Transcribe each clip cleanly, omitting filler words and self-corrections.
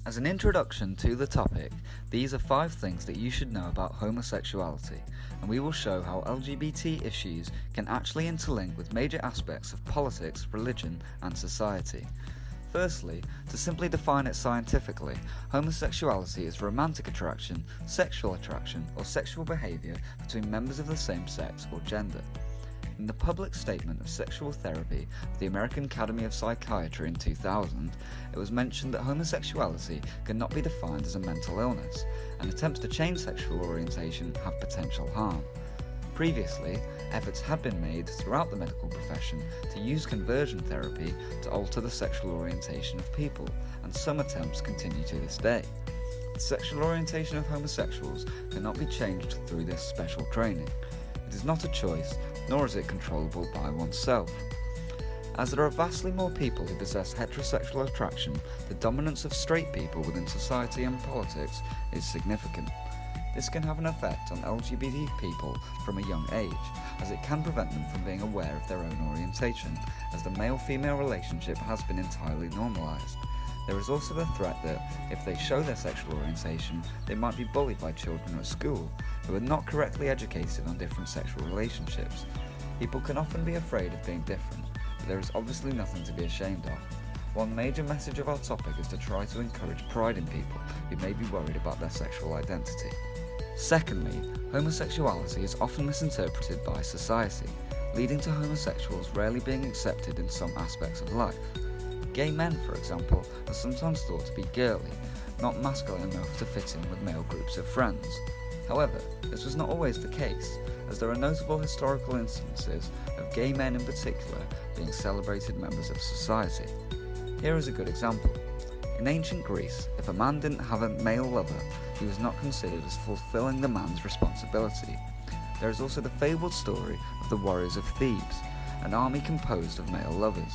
As an introduction to the topic, these are 5 things that you should know about homosexuality, and we will show how LGBT issues can actually interlink with major aspects of politics, religion, and society. Firstly, to simply define it scientifically, homosexuality is romantic attraction, sexual attraction, or sexual behaviour between members of the same sex or gender. In the public statement of sexual therapy of the American Academy of Psychiatry in 2000, it was mentioned that homosexuality cannot be defined as a mental illness, and attempts to change sexual orientation have potential harm. Previously, efforts had been made throughout the medical profession to use conversion therapy to alter the sexual orientation of people, and some attempts continue to this day. The sexual orientation of homosexuals cannot be changed through this special training. It is not a choice, nor is it controllable by oneself. As there are vastly more people who possess heterosexual attraction, the dominance of straight people within society and politics is significant. This can have an effect on LGBT people from a young age, as it can prevent them from being aware of their own orientation, as the male-female relationship has been entirely normalised. There is also the threat that, if they show their sexual orientation, they might be bullied by children at school, who are not correctly educated on different sexual relationships. People can often be afraid of being different, but there is obviously nothing to be ashamed of. One major message of our topic is to try to encourage pride in people who may be worried about their sexual identity. Secondly, homosexuality is often misinterpreted by society, leading to homosexuals rarely being accepted in some aspects of life. Gay men, for example, are sometimes thought to be girly, not masculine enough to fit in with male groups of friends. However, this was not always the case, as there are notable historical instances of gay men in particular being celebrated members of society. Here is a good example. In ancient Greece, if a man didn't have a male lover, he was not considered as fulfilling the man's responsibility. There is also the fabled story of the warriors of Thebes, an army composed of male lovers.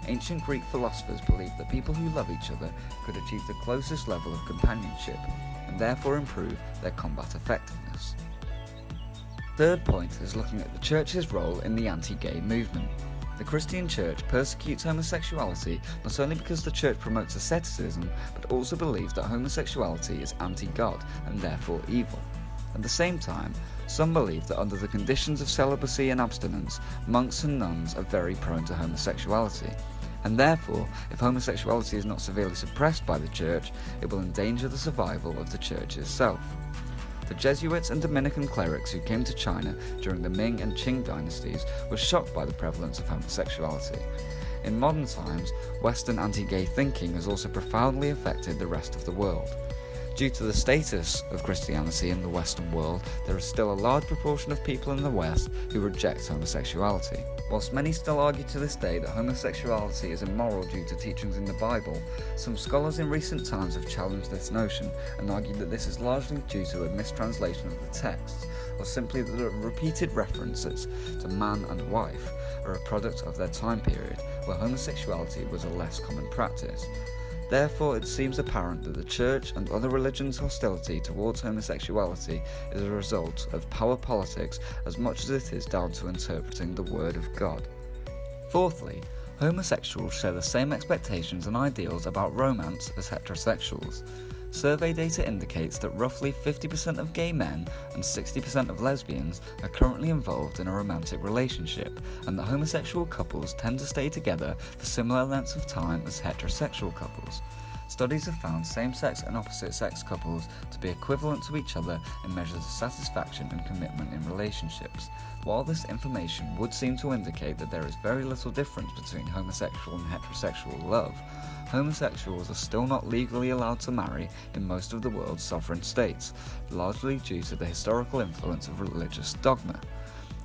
Ancient Greek philosophers believed that people who love each other could achieve the closest level of companionship, and therefore improve their combat effectiveness. Third point is looking at the Church's role in the anti-gay movement. The Christian Church persecutes homosexuality not only because the Church promotes asceticism, but also believes that homosexuality is anti-God and therefore evil. At the same time, some believe that under the conditions of celibacy and abstinence, monks and nuns are very prone to homosexuality, and therefore, if homosexuality is not severely suppressed by the Church, it will endanger the survival of the Church itself. The Jesuits and Dominican clerics who came to China during the Ming and Qing dynasties were shocked by the prevalence of homosexuality. In modern times, Western anti-gay thinking has also profoundly affected the rest of the world. Due to the status of Christianity in the Western world, there is still a large proportion of people in the West who reject homosexuality. Whilst many still argue to this day that homosexuality is immoral due to teachings in the Bible, some scholars in recent times have challenged this notion and argued that this is largely due to a mistranslation of the texts, or simply that the repeated references to man and wife are a product of their time period, where homosexuality was a less common practice. Therefore, it seems apparent that the Church and other religions' hostility towards homosexuality is a result of power politics as much as it is down to interpreting the Word of God. Fourthly, homosexuals share the same expectations and ideals about romance as heterosexuals. Survey data indicates that roughly 50% of gay men and 60% of lesbians are currently involved in a romantic relationship, and that homosexual couples tend to stay together for similar lengths of time as heterosexual couples. Studies have found same-sex and opposite-sex couples to be equivalent to each other in measures of satisfaction and commitment in relationships. While this information would seem to indicate that there is very little difference between homosexual and heterosexual love, homosexuals are still not legally allowed to marry in most of the world's sovereign states, largely due to the historical influence of religious dogma.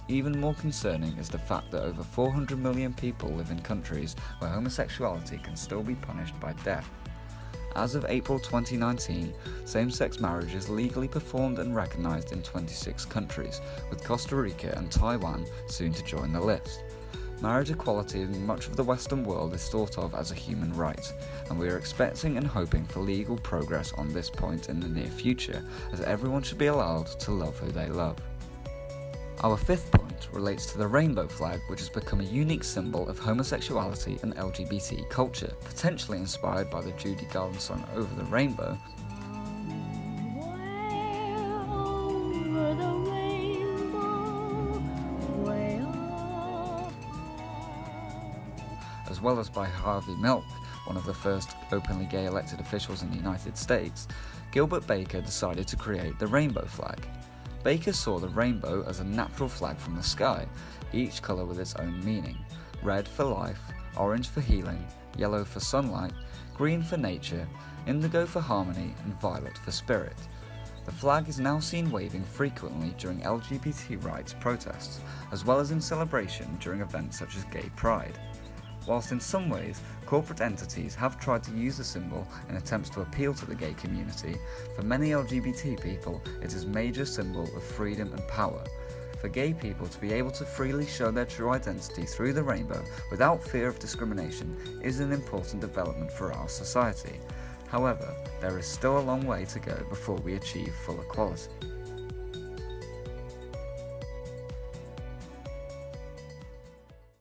Even more concerning is the fact that over 400 million people live in countries where homosexuality can still be punished by death. As of April 2019, same-sex marriage is legally performed and recognised in 26 countries, with Costa Rica and Taiwan soon to join the list. Marriage equality in much of the Western world is thought of as a human right, and we are expecting and hoping for legal progress on this point in the near future, as everyone should be allowed to love who they love. Our fifth point concept relates to the rainbow flag, which has become a unique symbol of homosexuality and LGBT culture, potentially inspired by the Judy Garland song Over the Rainbow, as well as by Harvey Milk, one of the first openly gay elected officials in the United States. Gilbert Baker decided to create the rainbow flag. Baker saw the rainbow as a natural flag from the sky, each colour with its own meaning: red for life, orange for healing, yellow for sunlight, green for nature, indigo for harmony, and violet for spirit. The flag is now seen waving frequently during LGBT rights protests, as well as in celebration during events such as Gay Pride. Whilst in some ways, corporate entities have tried to use the symbol in attempts to appeal to the gay community, for many LGBT people it is a major symbol of freedom and power. For gay people to be able to freely show their true identity through the rainbow without fear of discrimination is an important development for our society. However, there is still a long way to go before we achieve full equality.